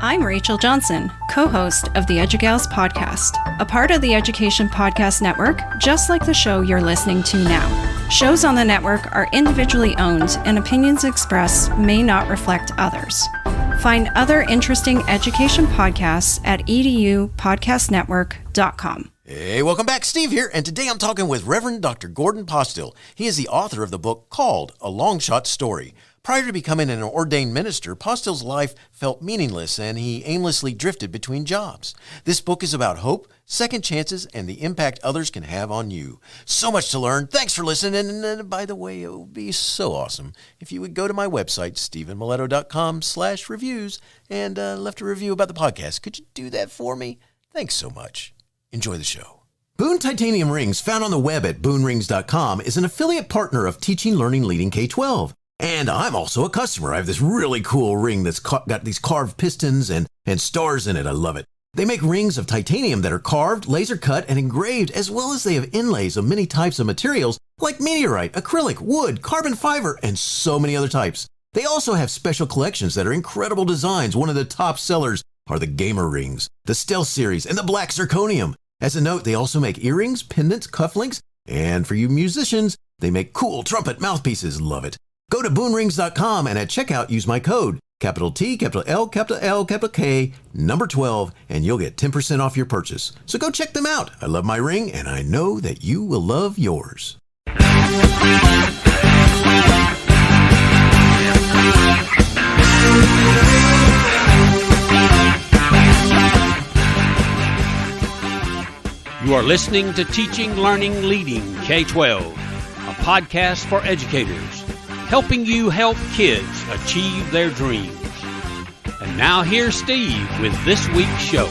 I'm Rachel Johnson, co-host of the EduGals podcast, a part of the Education Podcast Network, just like the show you're listening to now. Shows on the network are individually owned, and opinions expressed may not reflect others. Find other interesting education podcasts at edupodcastnetwork.com. Hey, welcome back. Steve here, and today I'm talking with Reverend Dr. Gordon Postill. He is the author of the book called A Longshot Story. Prior to becoming an ordained minister, Postill's life felt meaningless and he aimlessly drifted between jobs. This book is about hope, second chances, and the impact others can have on you. So much to learn. Thanks for listening. And by the way, it would be so awesome if you would go to my website, stephenmiletto.com/reviews, and left a review about the podcast. Could you do that for me? Thanks so much. Enjoy the show. Boone Titanium Rings, found on the web at boonrings.com, is an affiliate partner of Teaching Learning Leading K12. And I'm also a customer. I have this really cool ring that's got these carved pistons and stars in it. I love it. They make rings of titanium that are carved, laser cut, and engraved, as well as they have inlays of many types of materials like meteorite, acrylic, wood, carbon fiber, and so many other types. They also have special collections that are incredible designs. One of the top sellers are the Gamer Rings, the Stealth Series, and the Black Zirconium. As a note, they also make earrings, pendants, cufflinks, and for you musicians, they make cool trumpet mouthpieces. Love it. Go to boonrings.com and at checkout use my code, capital T, capital L, capital L, capital K, number 12, and you'll get 10% off your purchase. So go check them out. I love my ring, and I know that you will love yours. You are listening to Teaching Learning Leading K12, a podcast for educators, helping you help kids achieve their dreams. And now here's Steve with this week's show.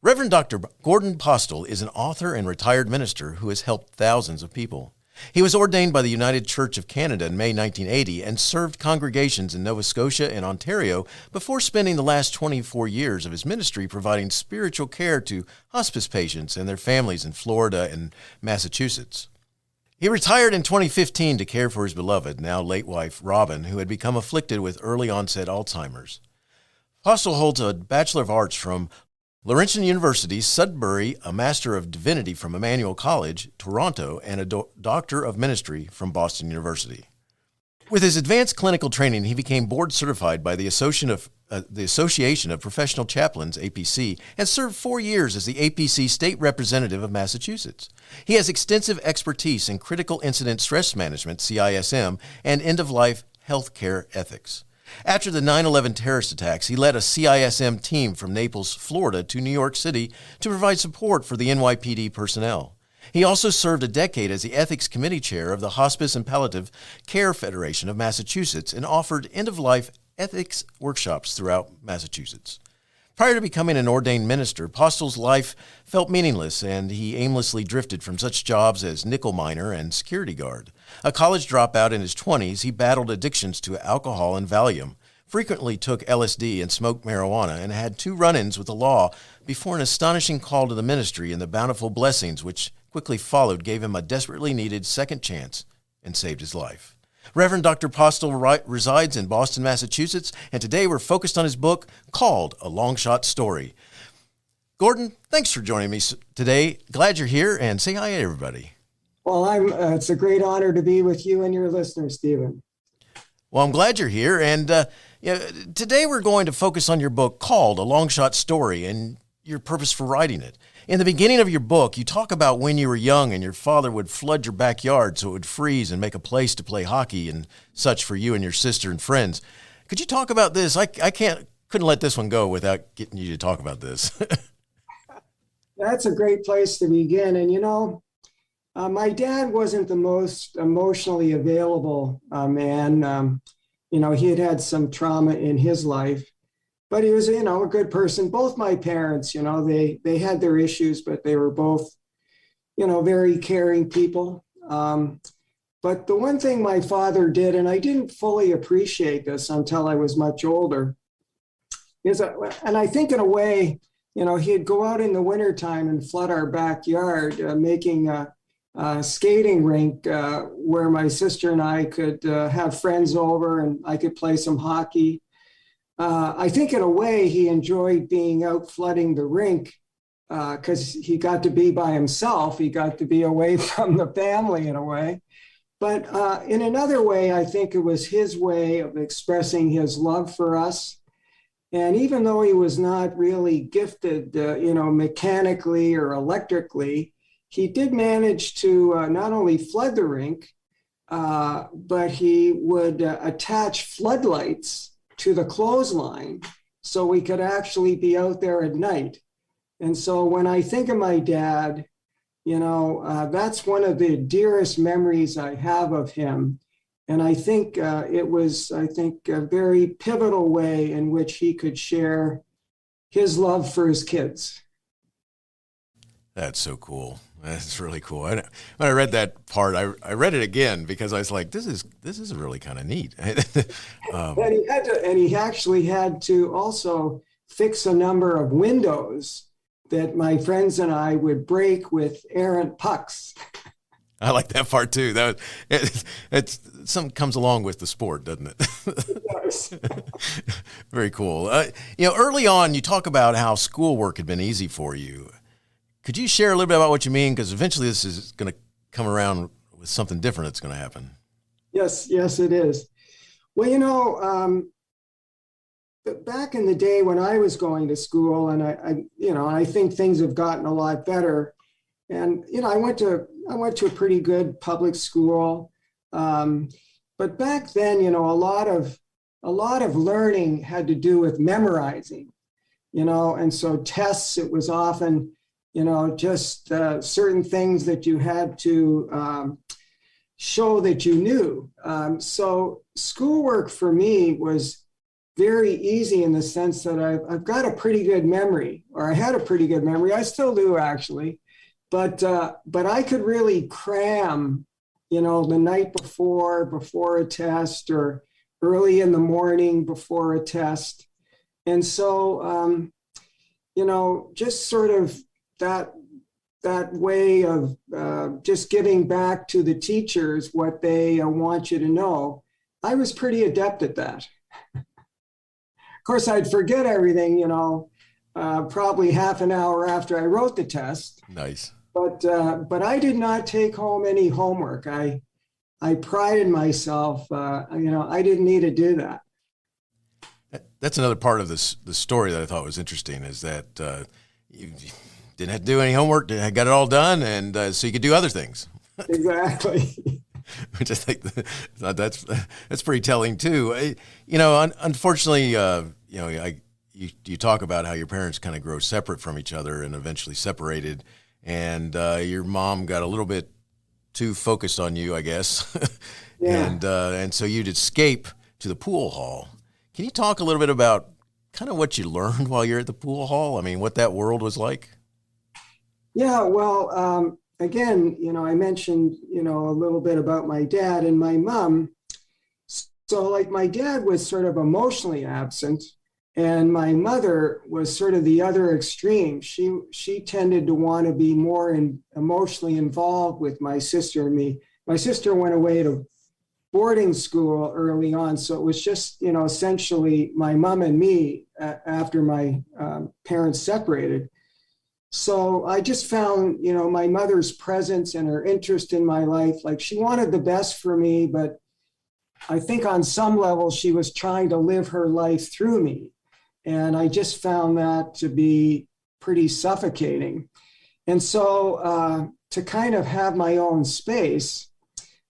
Reverend Dr. Gordon Postill is an author and retired minister who has helped thousands of people. He was ordained by the United Church of Canada in May 1980 and served congregations in Nova Scotia and Ontario before spending the last 24 years of his ministry providing spiritual care to hospice patients and their families in Florida and Massachusetts. He retired in 2015 to care for his beloved, now late wife, Robin, who had become afflicted with early-onset Alzheimer's. Postill holds a Bachelor of Arts from Laurentian University, Sudbury, a Master of Divinity from Emmanuel College, Toronto, and a Doctor of Ministry from Boston University. With his advanced clinical training, he became board certified by the Association of Professional Chaplains, APC, and served 4 years as the APC State Representative of Massachusetts. He has extensive expertise in critical incident stress management, CISM, and end-of-life healthcare ethics. After the 9/11 terrorist attacks, he led a CISM team from Naples, Florida, to New York City to provide support for the NYPD personnel. He also served a decade as the Ethics Committee Chair of the Hospice and Palliative Care Federation of Massachusetts and offered end-of-life ethics workshops throughout Massachusetts. Prior to becoming an ordained minister, Postill's life felt meaningless and he aimlessly drifted from such jobs as nickel miner and security guard. A college dropout in his 20s, he battled addictions to alcohol and Valium, frequently took LSD and smoked marijuana, and had 2 run-ins with the law before an astonishing call to the ministry and the bountiful blessings which quickly followed gave him a desperately needed second chance and saved his life. Reverend Dr. Postill resides in Boston, Massachusetts, and today we're focused on his book called A Longshot Story. Gordon, thanks for joining me today. Glad you're here, and say hi to everybody. Well, it's a great honor to be with you and your listeners, Stephen. Well, I'm glad you're here, and today we're going to focus on your book called A Longshot Story and your purpose for writing it. In the beginning of your book, you talk about when you were young and your father would flood your backyard so it would freeze and make a place to play hockey and such for you and your sister and friends. Could you talk about this? I couldn't let this one go without getting you to talk about this. That's a great place to begin. And, my dad wasn't the most emotionally available man. He had some trauma in his life. But he was, a good person. Both my parents, they had their issues, but they were both, very caring people. But the one thing my father did, and I didn't fully appreciate this until I was much older, and I think in a way, he'd go out in the wintertime and flood our backyard, making a skating rink where my sister and I could have friends over and I could play some hockey. I think in a way he enjoyed being out flooding the rink because he got to be by himself. He got to be away from the family in a way. But in another way, I think it was his way of expressing his love for us. And even though he was not really gifted, mechanically or electrically, he did manage to not only flood the rink, but he would attach floodlights to the clothesline so we could actually be out there at night. And so when I think of my dad, that's one of the dearest memories I have of him. And I think it was a very pivotal way in which he could share his love for his kids. That's so cool. That's really cool. When I read that part, I read it again because I was like, this is really kind of neat. And he actually had to also fix a number of windows that my friends and I would break with errant pucks. I like that part too. It's something comes along with the sport, doesn't it? It does. Very cool. Early on, you talk about how schoolwork had been easy for you. Could you share a little bit about what you mean? Because eventually this is going to come around with something different that's going to happen. Yes, it is. Well, back in the day when I was going to school, and I think things have gotten a lot better. And I went to a pretty good public school, but back then, a lot of learning had to do with memorizing, and so tests. It was often, just certain things that you had to show that you knew. So schoolwork for me was very easy in the sense that I've got a pretty good memory, or I had a pretty good memory. I still do actually. But I could really cram, the night before a test, or early in the morning before a test. And so, just sort of that way of just giving back to the teachers what they want you to know, I was pretty adept at that. Of course, I'd forget everything, probably half an hour after I wrote the test. Nice. But I did not take home any homework. I prided myself. I didn't need to do that. That's another part of the story that I thought was interesting, is that you didn't have to do any homework, got it all done, and so you could do other things. Exactly. Which I think that's pretty telling too. Unfortunately, you talk about how your parents kind of grow separate from each other and eventually separated, and your mom got a little bit too focused on you, I guess. Yeah. And so you'd escape to the pool hall. Can you talk a little bit about kind of what you learned while you're at the pool hall? I mean, what that world was like? Yeah, well, again, I mentioned, a little bit about my dad and my mom. So like my dad was sort of emotionally absent, and my mother was sort of the other extreme. She tended to want to be more emotionally involved with my sister and me. My sister went away to boarding school early on, so it was just, essentially my mom and me after my parents separated. So I just found, my mother's presence and her interest in my life, like she wanted the best for me, but I think on some level she was trying to live her life through me. And I just found that to be pretty suffocating. And so to kind of have my own space,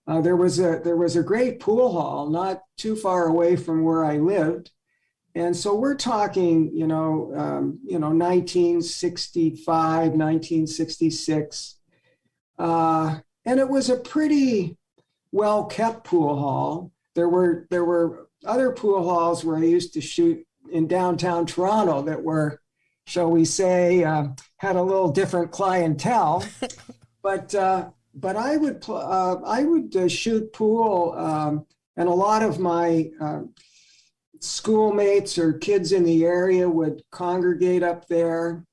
there was a great pool hall not too far away from where I lived. And so we're talking, 1965, 1966. And it was a pretty well-kept pool hall. There were other pool halls where I used to shoot in downtown Toronto that were, shall we say, had a little different clientele. But I would shoot pool, and a lot of my schoolmates or kids in the area would congregate up there.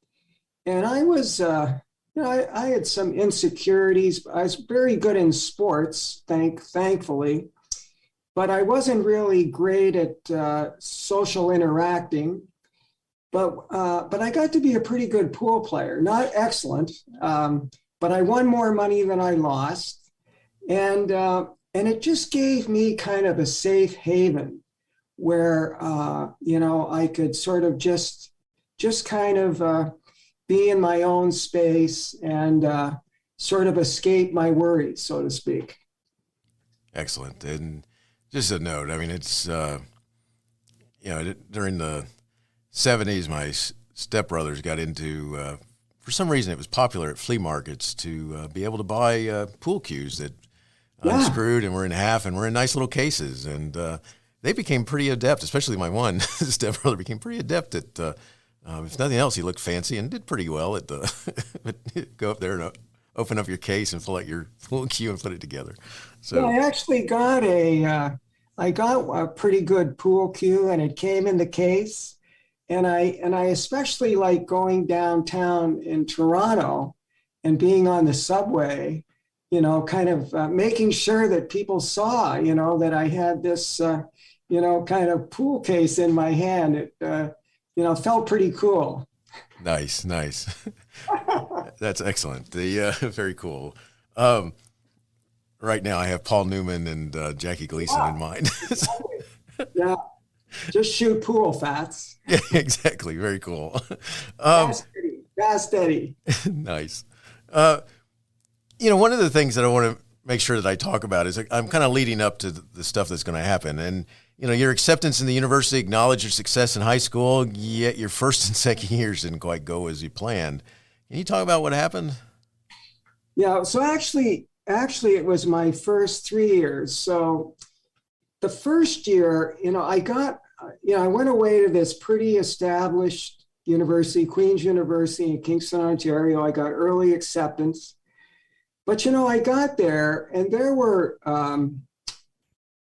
And I was, I had some insecurities. I was very good in sports, thankfully. but I wasn't really great at social interacting. But I got to be a pretty good pool player, not excellent, but I won more money than I lost. And it just gave me kind of a safe haven where, I could sort of just kind of be in my own space and sort of escape my worries, so to speak. Excellent. And just a note, I mean, it's, during the 70s, my stepbrothers got into, for some reason, it was popular at flea markets to be able to buy pool cues that unscrewed and were in half and were in nice little cases. And they became pretty adept, especially my one stepbrother became pretty adept at, if nothing else, he looked fancy and did pretty well at go up there and open up your case and pull out your pool cue and put it together. So I actually got a pretty good pool cue, and it came in the case. And I especially like going downtown in Toronto and being on the subway, kind of making sure that people saw, that I had this, kind of pool case in my hand. It, felt pretty cool. Nice. That's excellent. Very cool. Right now I have Paul Newman and Jackie Gleason in mind. Yeah. Just shoot pool, Fats. Yeah, exactly. Very cool. Fast steady. Nice. One of the things that I want to make sure that I talk about is I'm kind of leading up to the stuff that's going to happen. And, your acceptance in the university, acknowledge your success in high school, yet your first and second years didn't quite go as you planned. Can you talk about what happened? Yeah. So actually, it was my first 3 years. So the first year, I went away to this pretty established university, Queen's University in Kingston, Ontario. I got early acceptance. But, I got there and there were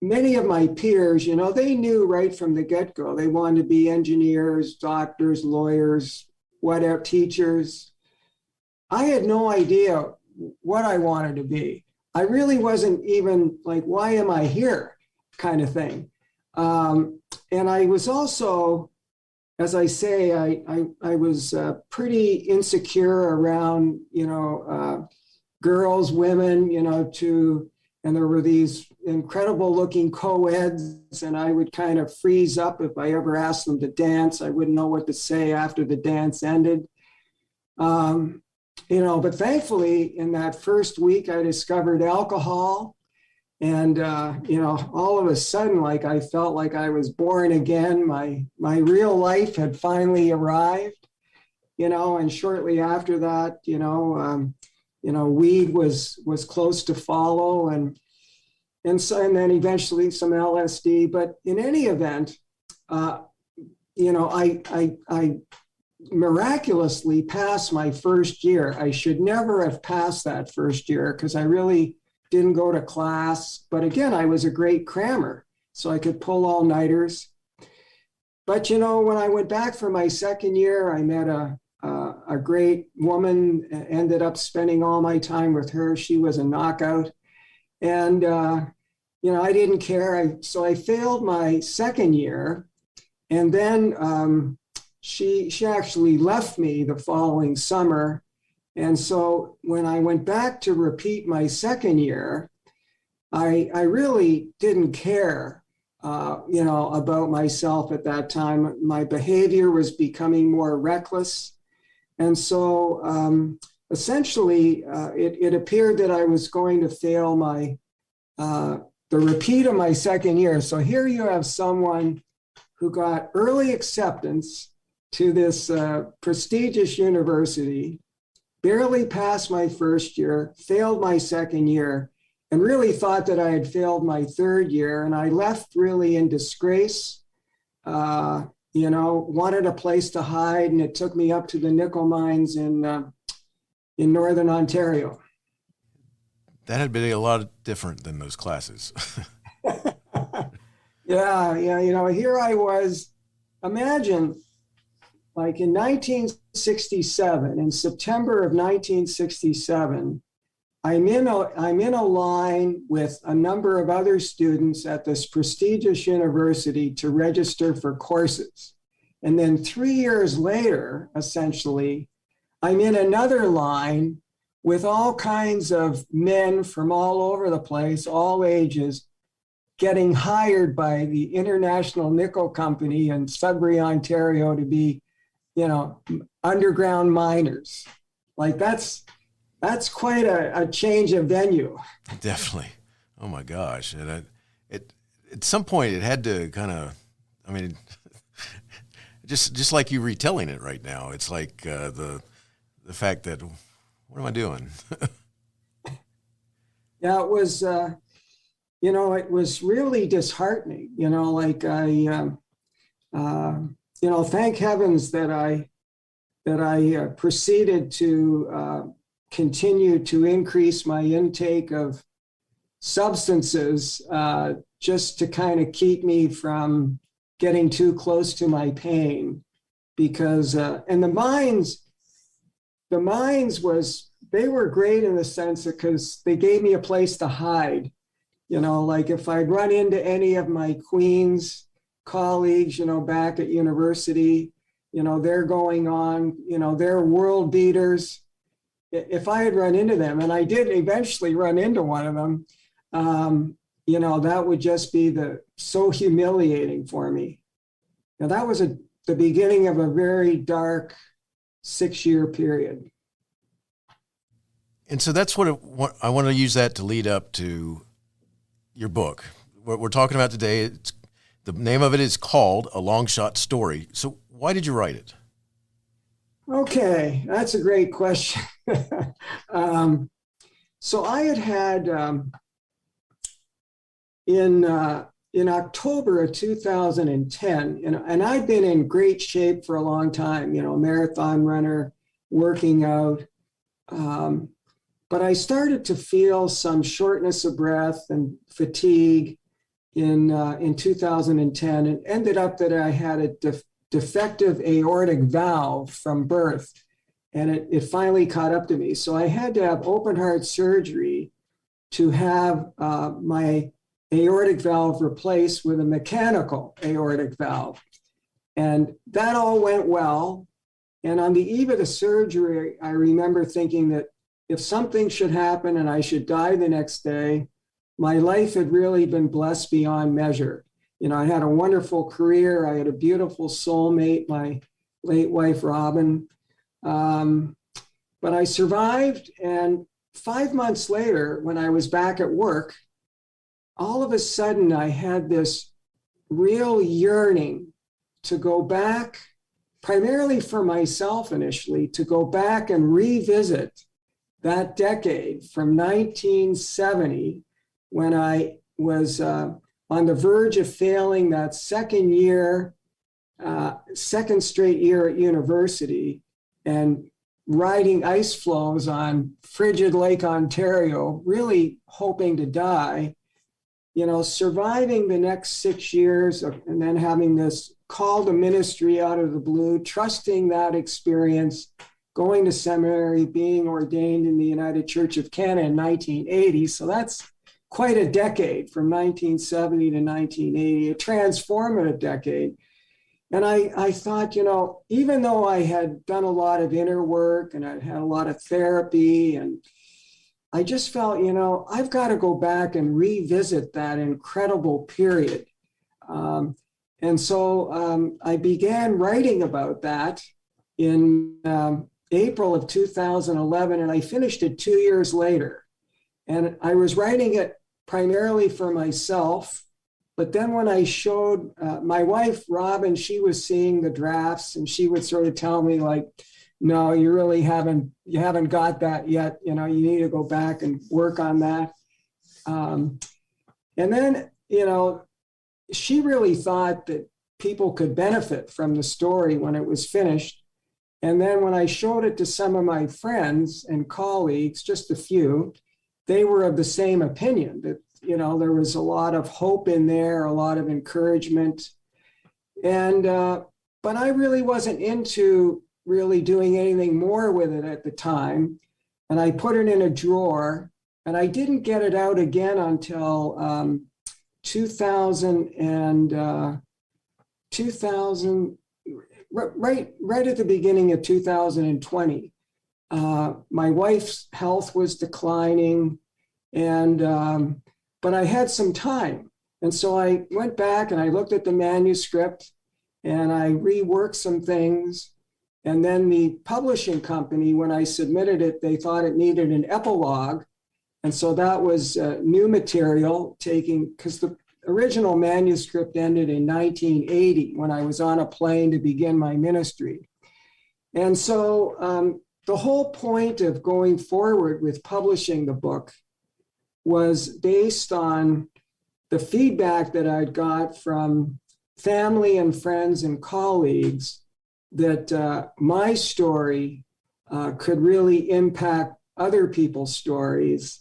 many of my peers, they knew right from the get-go. They wanted to be engineers, doctors, lawyers, whatever, teachers. I had no idea what I wanted to be. I really wasn't even like, why am I here kind of thing. And I was also, as I say, I was pretty insecure around, girls, women, and there were these incredible looking co-eds, and I would kind of freeze up if I ever asked them to dance. I wouldn't know what to say after the dance ended. But thankfully in that first week I discovered alcohol, and, all of a sudden, like I felt like I was born again. My real life had finally arrived, and shortly after that, weed was close to follow, and then eventually some LSD. But in any event, I miraculously passed my first year. I should never have passed that first year because I really didn't go to class. But again, I was a great crammer, so I could pull all-nighters. But, when I went back for my second year, I met a great woman, ended up spending all my time with her. She was a knockout. And, I didn't care. So I failed my second year. And then she actually left me the following summer. And so when I went back to repeat my second year, I really didn't care, about myself at that time. My behavior was becoming more reckless. And so essentially, it appeared that I was going to fail the repeat of my second year. So here you have someone who got early acceptance to this prestigious university, barely passed my first year, failed my second year, and really thought that I had failed my third year. And I left really in disgrace, wanted a place to hide, and it took me up to the nickel mines in Northern Ontario. That had been a lot different than those classes. Yeah. Here I was, imagine, like in 1967, in September of 1967, I'm in a line with a number of other students at this prestigious university to register for courses. And then 3 years later, essentially, I'm in another line with all kinds of men from all over the place, all ages, getting hired by the International Nickel Company in Sudbury, Ontario to be, underground miners. Like that's quite a change of venue. Definitely. Oh my gosh. And at some point it had to kind of, just like you retelling it right now, it's like the fact that, what am I doing? Yeah, it was, it was really disheartening, thank heavens that I proceeded to continue to increase my intake of substances just to kind of keep me from getting too close to my pain, because and the mines they were great in the sense that because they gave me a place to hide. Like if I'd run into any of my Queens colleagues, back at university, they're going on, they're world beaters. If I had run into them, and I did eventually run into one of them, that would just be so humiliating for me. Now that was the beginning of a very dark 6-year period. And so that's what I want to use that to lead up to your book. What we're talking about today, the name of it is called A Longshot Story. So why did you write it? Okay, that's a great question. So I had in October of 2010, and I'd been in great shape for a long time, marathon runner, working out. But I started to feel some shortness of breath and fatigue in 2010, and ended up that I had a defective aortic valve from birth, and it finally caught up to me. So I had to have open heart surgery to have my aortic valve replaced with a mechanical aortic valve. And that all went well. And on the eve of the surgery, I remember thinking that if something should happen and I should die the next day, my life had really been blessed beyond measure. I had a wonderful career. I had a beautiful soulmate, my late wife, Robin. But I survived. And 5 months later, when I was back at work, all of a sudden I had this real yearning to go back, primarily for myself initially, to go back and revisit that decade from 1970, when I was on the verge of failing that second straight year at university, and riding ice floes on frigid Lake Ontario, really hoping to die, surviving the next 6 years and then having this call to ministry out of the blue, trusting that experience, going to seminary, being ordained in the United Church of Canada in 1980. So that's quite a decade, from 1970 to 1980, a transformative decade. And I thought, even though I had done a lot of inner work and I'd had a lot of therapy, and I just felt, I've got to go back and revisit that incredible period. And so I began writing about that in April of 2011, and I finished it 2 years later. And I was writing it primarily for myself. But then when I showed my wife, Robin, she was seeing the drafts, and she would sort of tell me like, no, you really haven't got that yet. You need to go back and work on that. And then, she really thought that people could benefit from the story when it was finished. And then when I showed it to some of my friends and colleagues, just a few, they were of the same opinion that, there was a lot of hope in there, a lot of encouragement. And, but I really wasn't into really doing anything more with it at the time. And I put it in a drawer. and I didn't get it out again until 2000, right at the beginning of 2020. My wife's health was declining, and but I had some time. And so I went back and I looked at the manuscript and I reworked some things. And then the publishing company, when I submitted it, they thought it needed an epilogue. And so that was new material because the original manuscript ended in 1980 when I was on a plane to begin my ministry. And so the whole point of going forward with publishing the book was based on the feedback that I'd got from family and friends and colleagues that my story could really impact other people's stories.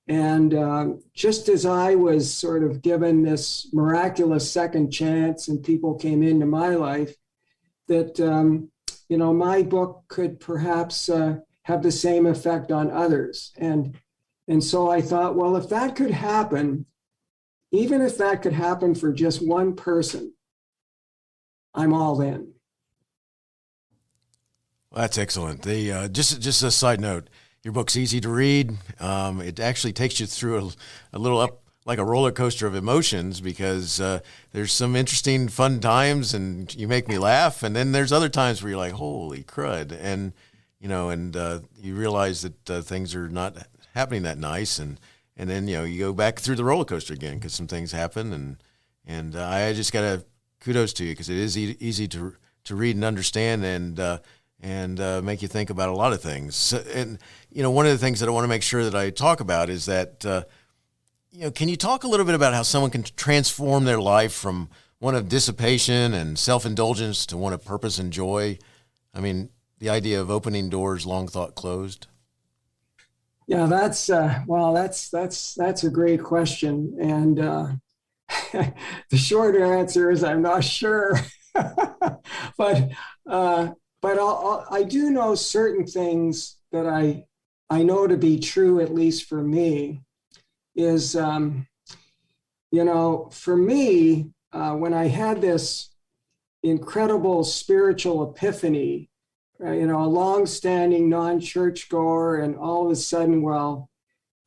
And just as I was sort of given this miraculous second chance and people came into my life, that, my book could perhaps have the same effect on others. And so I thought, well, if that could happen, even if that could happen for just one person, I'm all in. Well, that's excellent. Just a side note, your book's easy to read. It actually takes you through a little up, like a roller coaster of emotions, because there's some interesting, fun times, and you make me laugh, and then there's other times where you're like, holy crud, and you realize that things are not happening that nice, and then you go back through the roller coaster again because some things happen, and I just gotta kudos to you because it is easy to read and understand, and make you think about a lot of things. So, and one of the things that I want to make sure that I talk about is that can you talk a little bit about how someone can transform their life from one of dissipation and self-indulgence to one of purpose and joy? I mean, the idea of opening doors long thought closed. Yeah, that's a great question, and the shorter answer is I'm not sure, but I do know certain things that I know to be true, at least for me, is for me when I had this incredible spiritual epiphany. A long-standing non-churchgoer, and all of a sudden, while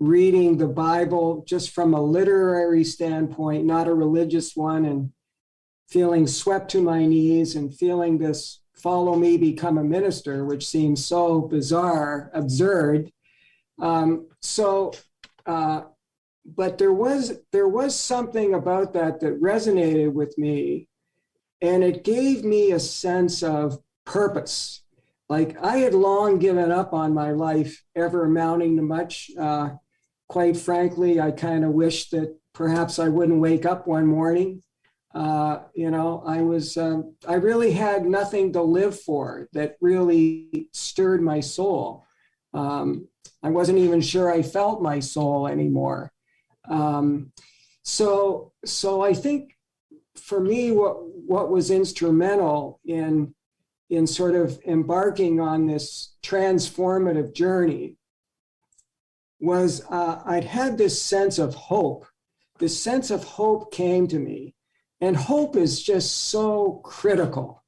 reading the Bible just from a literary standpoint, not a religious one, and feeling swept to my knees and feeling this follow me, become a minister, which seems so bizarre, absurd. But there was something about that resonated with me, and it gave me a sense of purpose. Like I had long given up on my life ever amounting to much. Quite frankly, I kind of wished that perhaps I wouldn't wake up one morning. I really had nothing to live for that really stirred my soul. I wasn't even sure I felt my soul anymore. So I think for me, what was instrumental in sort of embarking on this transformative journey was I'd had this sense of hope. This sense of hope came to me, and hope is just so critical.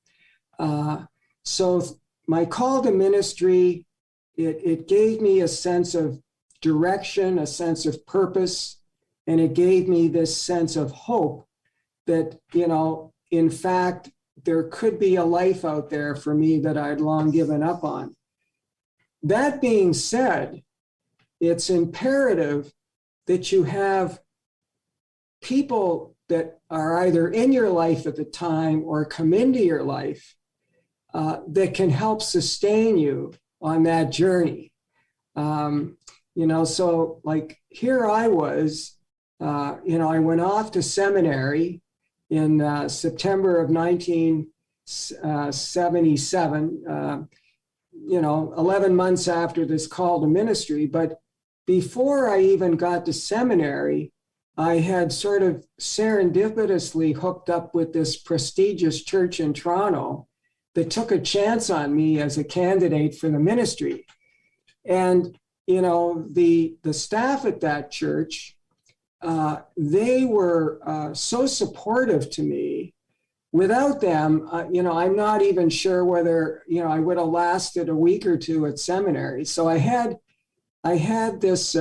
So my call to ministry, it gave me a sense of direction, a sense of purpose, and it gave me this sense of hope that, in fact, there could be a life out there for me that I'd long given up on. That being said, it's imperative that you have people that are either in your life at the time or come into your life that can help sustain you on that journey. So like here I was, I went off to seminary in September of 1977, 11 months after this call to ministry. But before I even got to seminary, I had sort of serendipitously hooked up with this prestigious church in Toronto that took a chance on me as a candidate for the ministry. And the staff at that church, they were so supportive to me. Without them, I'm not even sure whether, I would have lasted a week or two at seminary. So I had this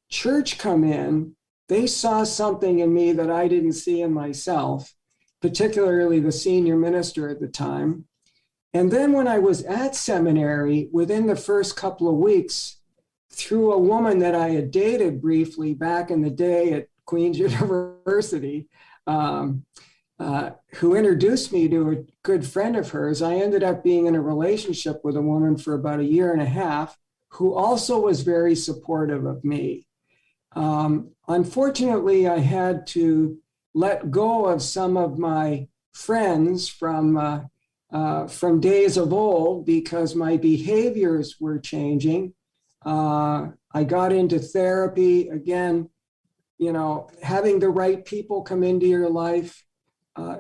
church come in. They saw something in me that I didn't see in myself, particularly the senior minister at the time. And then when I was at seminary, within the first couple of weeks, through a woman that I had dated briefly back in the day at Queen's University, who introduced me to a good friend of hers, I ended up being in a relationship with a woman for about a year and a half, who also was very supportive of me. Unfortunately, I had to let go of some of my friends from days of old because my behaviors were changing. I got into therapy again, having the right people come into your life.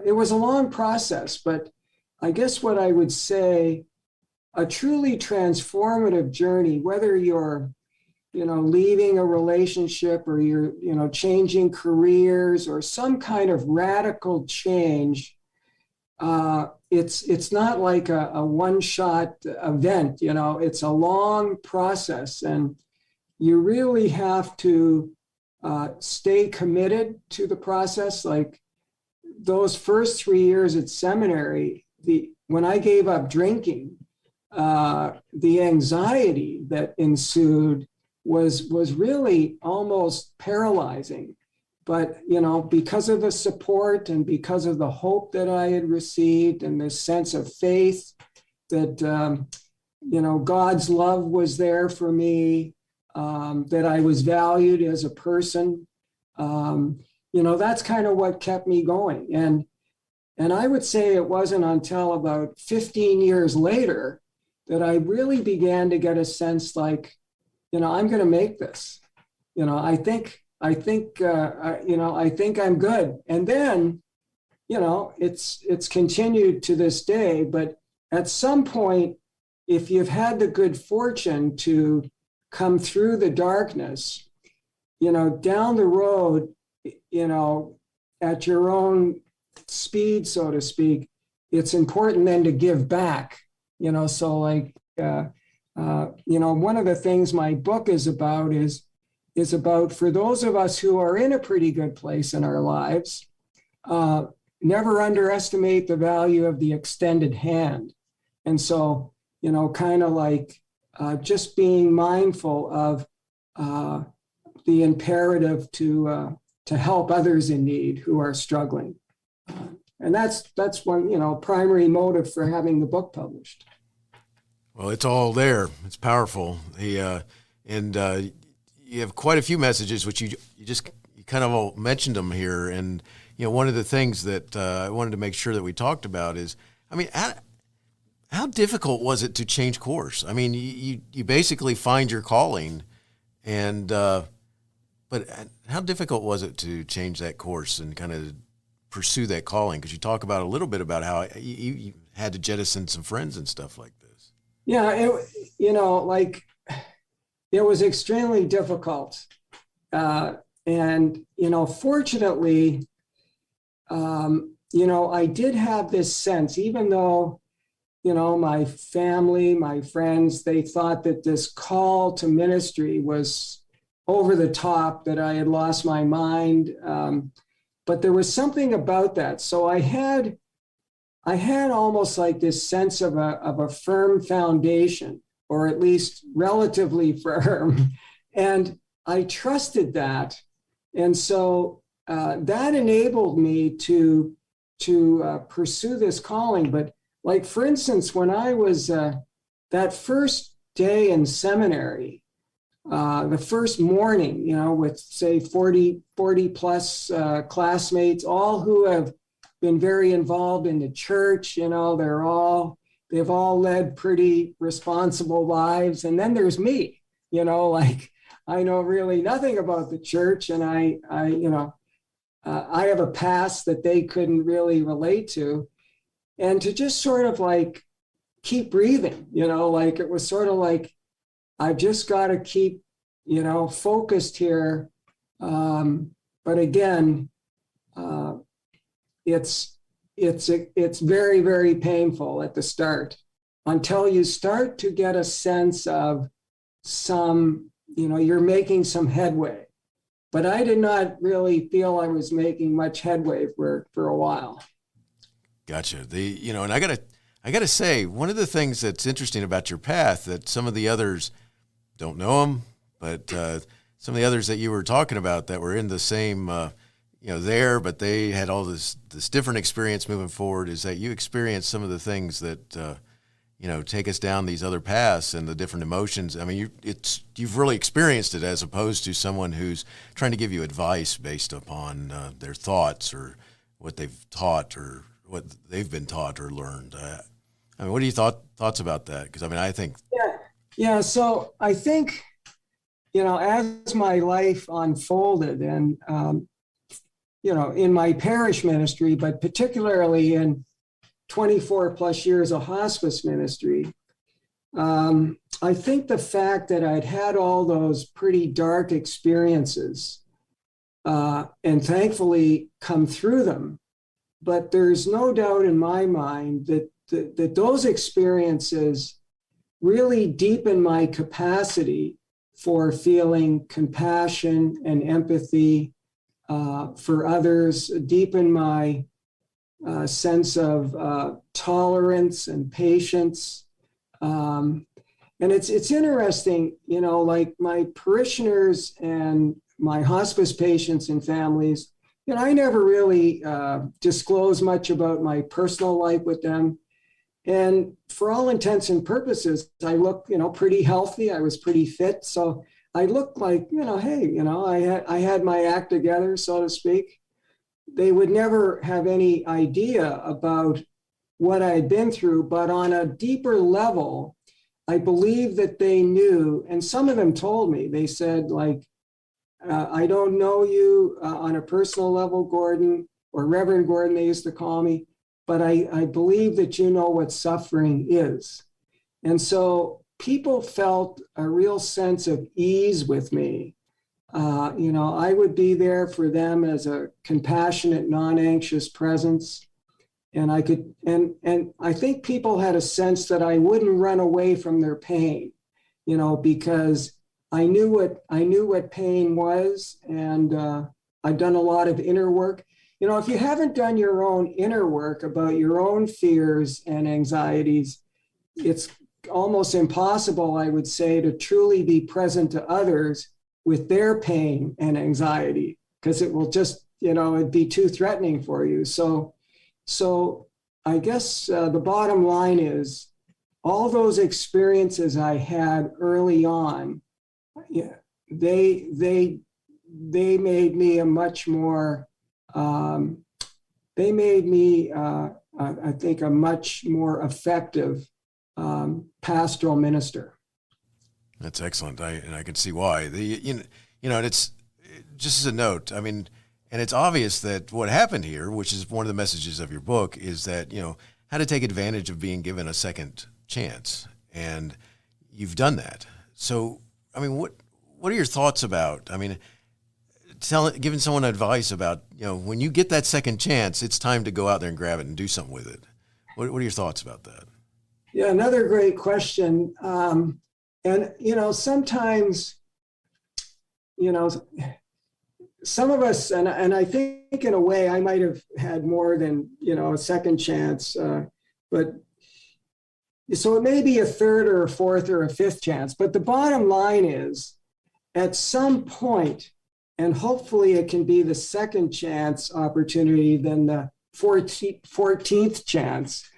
It was a long process, but I guess what I would say, a truly transformative journey, whether you're, leaving a relationship or you're, changing careers or some kind of radical change. It's not like a one-shot event, it's a long process, and you really have to stay committed to the process. Like those first 3 years at seminary, when I gave up drinking, the anxiety that ensued was really almost paralyzing. But, because of the support and because of the hope that I had received and this sense of faith that, God's love was there for me, that I was valued as a person, that's kind of what kept me going. And I would say it wasn't until about 15 years later that I really began to get a sense like, I'm going to make this. I think I'm good. And then, it's continued to this day. But at some point, if you've had the good fortune to come through the darkness, down the road, at your own speed, so to speak, it's important then to give back, so like, one of the things my book is about is about, for those of us who are in a pretty good place in our lives, never underestimate the value of the extended hand. And so, kind of like just being mindful of the imperative to help others in need who are struggling. And that's one, primary motive for having the book published. Well, it's all there. It's powerful. And you have quite a few messages, which you kind of all mentioned them here. And, one of the things that I wanted to make sure that we talked about is, how difficult was it to change course? You basically find your calling, and but how difficult was it to change that course and kind of pursue that calling? Because you talk about a little bit about how you had to jettison some friends and stuff like this. Yeah, it was extremely difficult. And, fortunately, I did have this sense, even though, my family, my friends, they thought that this call to ministry was over the top, that I had lost my mind. But there was something about that. So I had almost like this sense of a firm foundation, or at least relatively firm. And I trusted that. And so that enabled me to pursue this calling. But like, for instance, when I was that first day in seminary, the first morning, with say 40 plus classmates, all who have been very involved in the church, they've all led pretty responsible lives. And then there's me, I know really nothing about the church, and I have a past that they couldn't really relate to. And to just sort of keep breathing, it was sort of like, I've just got to keep focused here. But again, it's very, very painful at the start until you start to get a sense of you're making some headway. But I did not really feel I was making much headway for a while. Gotcha. And I gotta say, one of the things that's interesting about your path that some of the others don't know them, but some of the others that you were talking about that were in the same, there, but they had all this different experience moving forward, is that you experienced some of the things that, take us down these other paths and the different emotions. I mean, you've really experienced it, as opposed to someone who's trying to give you advice based upon their thoughts or what they've taught or what they've been taught or learned. What are your thoughts about that? Because I think. Yeah. So I think, as my life unfolded and, in my parish ministry, but particularly in 24 plus years of hospice ministry, I think the fact that I'd had all those pretty dark experiences and thankfully come through them, but there's no doubt in my mind that those experiences really deepen my capacity for feeling compassion and empathy for others, deepen my sense of tolerance and patience. And it's interesting, like my parishioners and my hospice patients and families, I never really disclose much about my personal life with them. And for all intents and purposes, I look, pretty healthy. I was pretty fit. So I looked like, hey, I had my act together, so to speak. They would never have any idea about what I had been through. But on a deeper level, I believe that they knew. And some of them told me, they said, like, I don't know you on a personal level, Gordon, or Reverend Gordon, they used to call me, but I believe that you know what suffering is. And so people felt a real sense of ease with me. I would be there for them as a compassionate, non-anxious presence. And I could, and I think people had a sense that I wouldn't run away from their pain, because I knew what pain was, and I've done a lot of inner work. If you haven't done your own inner work about your own fears and anxieties, it's almost impossible, I would say, to truly be present to others with their pain and anxiety, because it will just, it'd be too threatening for you. So I guess the bottom line is all those experiences I had early on, they made me a much more, I think, a much more effective pastoral minister. That's excellent. I can see why. And it's just as a note, and it's obvious that what happened here, which is one of the messages of your book, is that, how to take advantage of being given a second chance. And you've done that. So, what are your thoughts about, giving someone advice about, when you get that second chance, it's time to go out there and grab it and do something with it. What are your thoughts about that? Yeah, another great question. And, sometimes, some of us, and I think in a way I might have had more than, a second chance, but so it may be a third or a fourth or a fifth chance. But the bottom line is, at some point, and hopefully it can be the second chance opportunity than the 14th chance,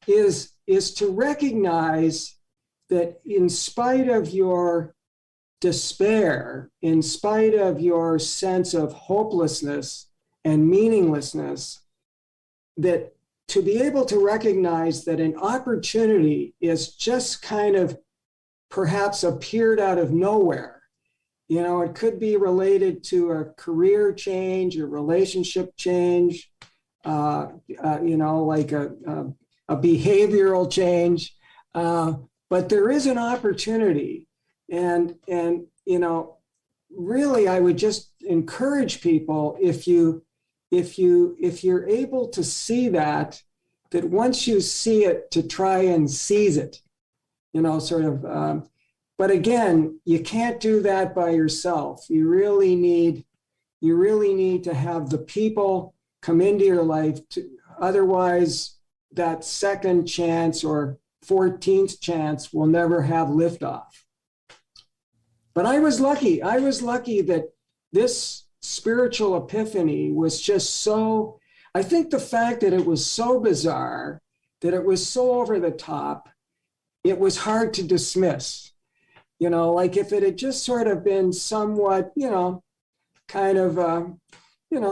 is to recognize that in spite of your despair, in spite of your sense of hopelessness and meaninglessness, that to be able to recognize that an opportunity is just kind of perhaps appeared out of nowhere. It could be related to a career change, a relationship change, like a behavioral change. But there is an opportunity And really, I would just encourage people, if you're able to see that once you see it, to try and seize it, but again, you can't do that by yourself. You really need to have the people come into your life. Otherwise, that second chance or 14th chance will never have liftoff. But I was lucky. I was lucky that this spiritual epiphany was just so, I think the fact that it was so bizarre, that it was so over the top, it was hard to dismiss. Like if it had just sort of been somewhat,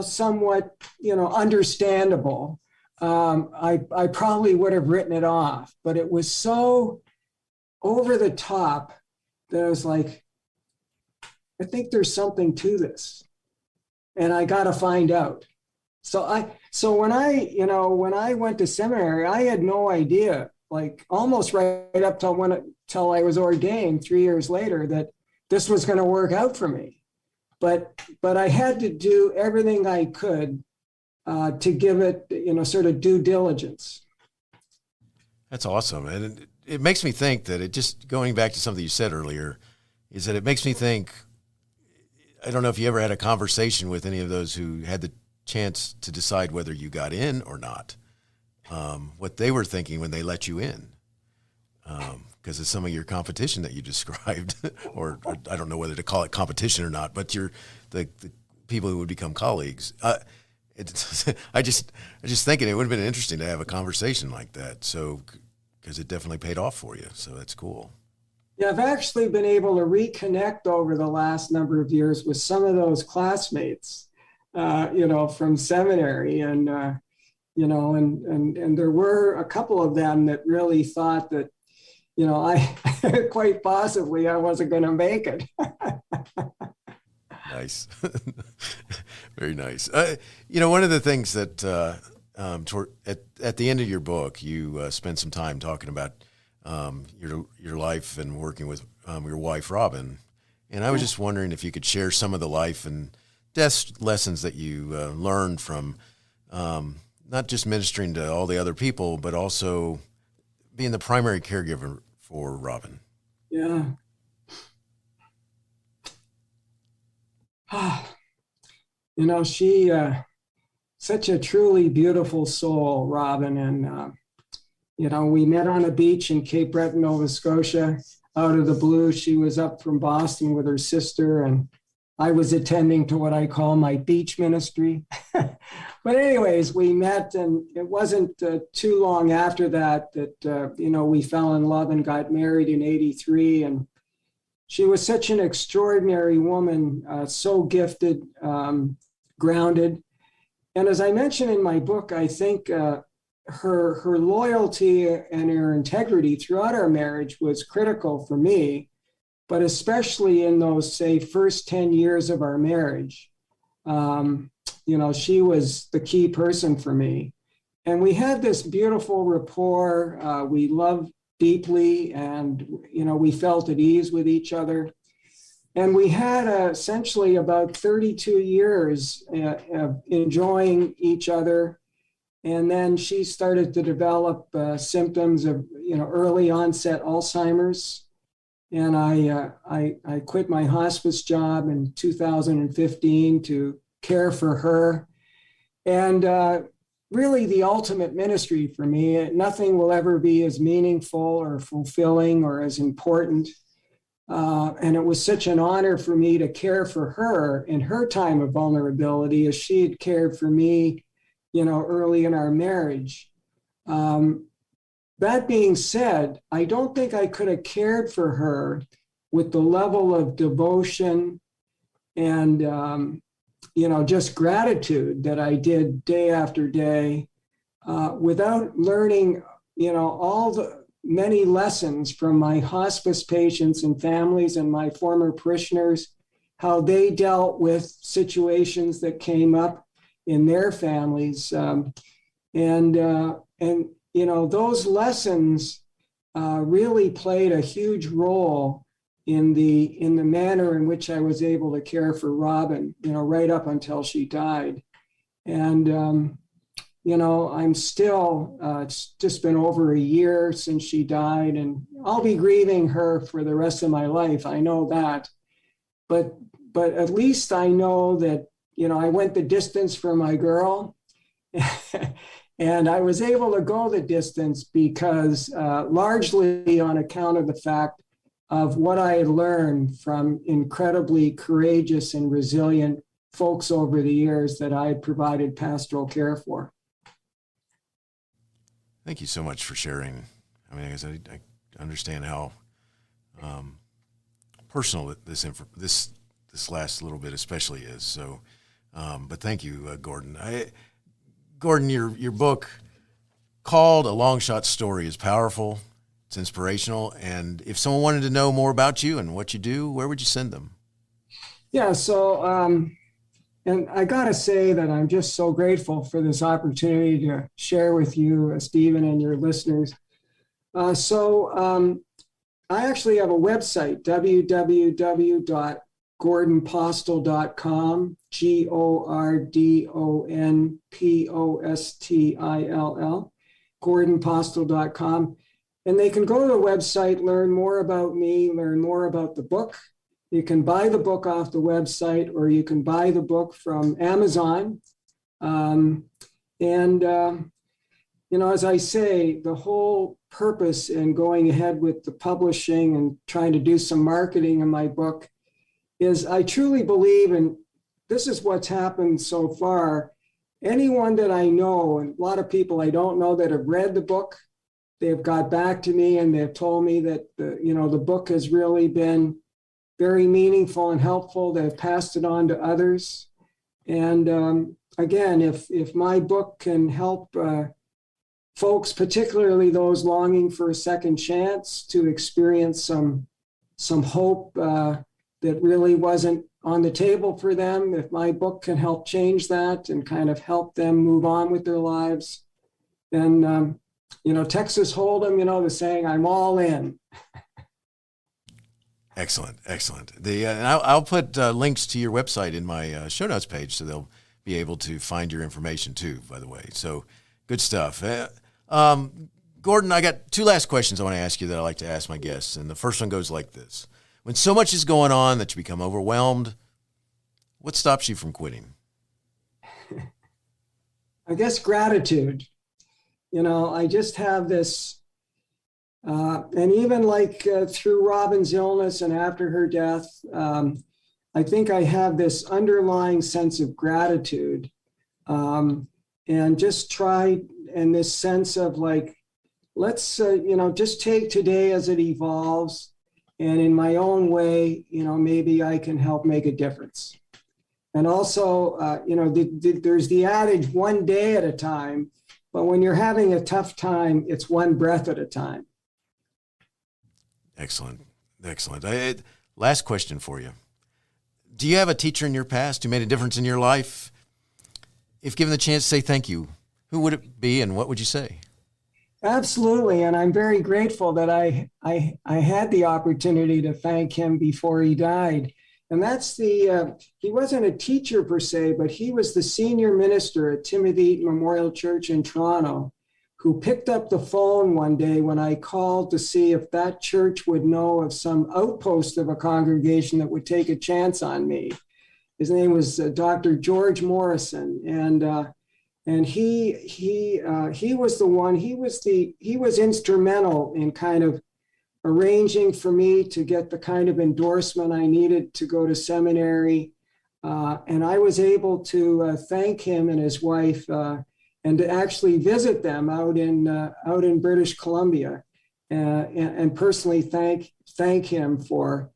somewhat, understandable, I probably would have written it off. But it was so over the top that I was like, I think there's something to this, and I got to find out. So when I went to seminary, I had no idea, like almost right up till I was ordained 3 years later, that this was going to work out for me. But I had to do everything I could to give it, sort of due diligence. That's awesome. And it makes me think that it just, going back to something you said earlier, is that it makes me think, I don't know if you ever had a conversation with any of those who had the chance to decide whether you got in or not, what they were thinking when they let you in. Because it's some of your competition that you described, or I don't know whether to call it competition or not, but the people who would become colleagues. I just thinking it would have been interesting to have a conversation like that. So, because it definitely paid off for you. So that's cool. Yeah, I've actually been able to reconnect over the last number of years with some of those classmates, from seminary, and there were a couple of them that really thought that, I quite possibly I wasn't going to make it. Nice. Very nice. One of the things that at the end of your book, you spend some time talking about your life and working with your wife, Robin. And I was just wondering if you could share some of the life and death lessons that you learned from not just ministering to all the other people, but also being the primary caregiver for Robin. Yeah. She, such a truly beautiful soul, Robin. And, we met on a beach in Cape Breton, Nova Scotia, out of the blue. She was up from Boston with her sister, and I was attending to what I call my beach ministry. But anyways, we met, and it wasn't too long after that we fell in love and got married in '83. And she was such an extraordinary woman, so gifted, grounded. And as I mentioned in my book, I think her loyalty and her integrity throughout our marriage was critical for me, but especially in those, say, first 10 years of our marriage. She was the key person for me. And we had this beautiful rapport. We loved deeply, and, we felt at ease with each other. And we had essentially about 32 years of enjoying each other. And then she started to develop symptoms of, early onset Alzheimer's. And I quit my hospice job in 2015 to care for her. And really the ultimate ministry for me. Nothing will ever be as meaningful or fulfilling or as important. And it was such an honor for me to care for her in her time of vulnerability as she had cared for me, early in our marriage. That being said, I don't think I could have cared for her with the level of devotion and, just gratitude that I did day after day without learning, all the many lessons from my hospice patients and families and my former parishioners, how they dealt with situations that came up in their families. Those lessons really played a huge role in the manner in which I was able to care for Robin, right up until she died. And, I'm still, it's just been over a year since she died, and I'll be grieving her for the rest of my life. I know that. But at least I know that, I went the distance for my girl. And I was able to go the distance because largely on account of the fact of what I had learned from incredibly courageous and resilient folks over the years that I had provided pastoral care for. Thank you so much for sharing. I mean, I understand how personal this last little bit especially is. So, but thank you, Gordon. Gordon, your book called A Longshot Story is powerful. It's inspirational. And if someone wanted to know more about you and what you do, where would you send them? Yeah, so, and I got to say that I'm just so grateful for this opportunity to share with you, Stephen, and your listeners. I actually have a website, www.gordonpostill.com, GORDONPOSTILL, gordonpostill.com. And they can go to the website, learn more about me, learn more about the book. You can buy the book off the website, or you can buy the book from Amazon. As I say, the whole purpose in going ahead with the publishing and trying to do some marketing in my book is I truly believe, and this is what's happened so far, anyone that I know, and a lot of people I don't know that have read the book, they've got back to me and they've told me that the book has really been very meaningful and helpful. They've passed it on to others. And again, if my book can help folks, particularly those longing for a second chance, to experience some hope that really wasn't on the table for them, if my book can help change that and kind of help them move on with their lives, then Texas Hold'em, the saying, I'm all in. Excellent. And I'll put links to your website in my show notes page, so they'll be able to find your information too, by the way. So good stuff. Gordon, I got two last questions I want to ask you that I like to ask my guests. And the first one goes like this. When so much is going on that you become overwhelmed, what stops you from quitting? I guess gratitude. I just have this, and even through Robin's illness and after her death, I think I have this underlying sense of gratitude, and just try, and this sense of let's, just take today as it evolves. And in my own way, maybe I can help make a difference. And also, there's the adage, one day at a time. But when you're having a tough time, it's one breath at a time. Excellent. Last question for you. Do you have a teacher in your past who made a difference in your life? If given the chance to say thank you, who would it be and what would you say? Absolutely. And I'm very grateful that I had the opportunity to thank him before he died. And that's he wasn't a teacher per se, but he was the senior minister at Timothy Eaton Memorial Church in Toronto, who picked up the phone one day when I called to see if that church would know of some outpost of a congregation that would take a chance on me. His name was Dr. George Morrison. And he was the one, he was instrumental in kind of arranging for me to get the kind of endorsement I needed to go to seminary. And I was able to thank him and his wife and to actually visit them out in British Columbia and personally thank him for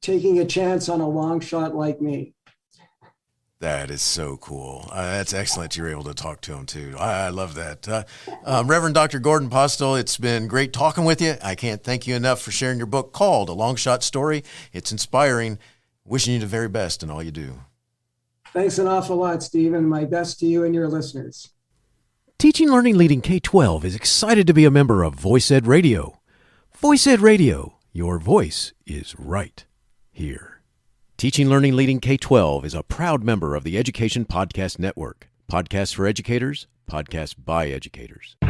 taking a chance on a long shot like me. That is so cool. That's excellent you're able to talk to him too. I love that. Reverend Dr. Gordon Postill, it's been great talking with you. I can't thank you enough for sharing your book called A Longshot Story. It's inspiring. Wishing you the very best in all you do. Thanks an awful lot, Stephen. My best to you and your listeners. Teaching Learning Leading K12 is excited to be a member of Voice Ed Radio. Voice Ed Radio, Your voice is right here. Teaching Learning Leading K12 is a proud member of the Education Podcast Network. Podcasts for educators, podcasts by educators. The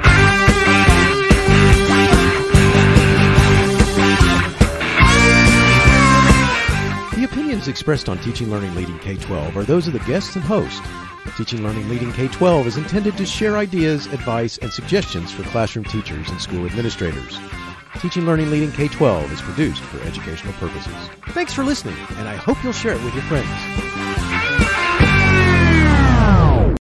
opinions expressed on Teaching Learning Leading K12 are those of the guests and host. Teaching Learning Leading K12 is intended to share ideas, advice, and suggestions for classroom teachers and school administrators. Teaching Learning Leading K12 is produced for educational purposes. Thanks for listening, and I hope you'll share it with your friends.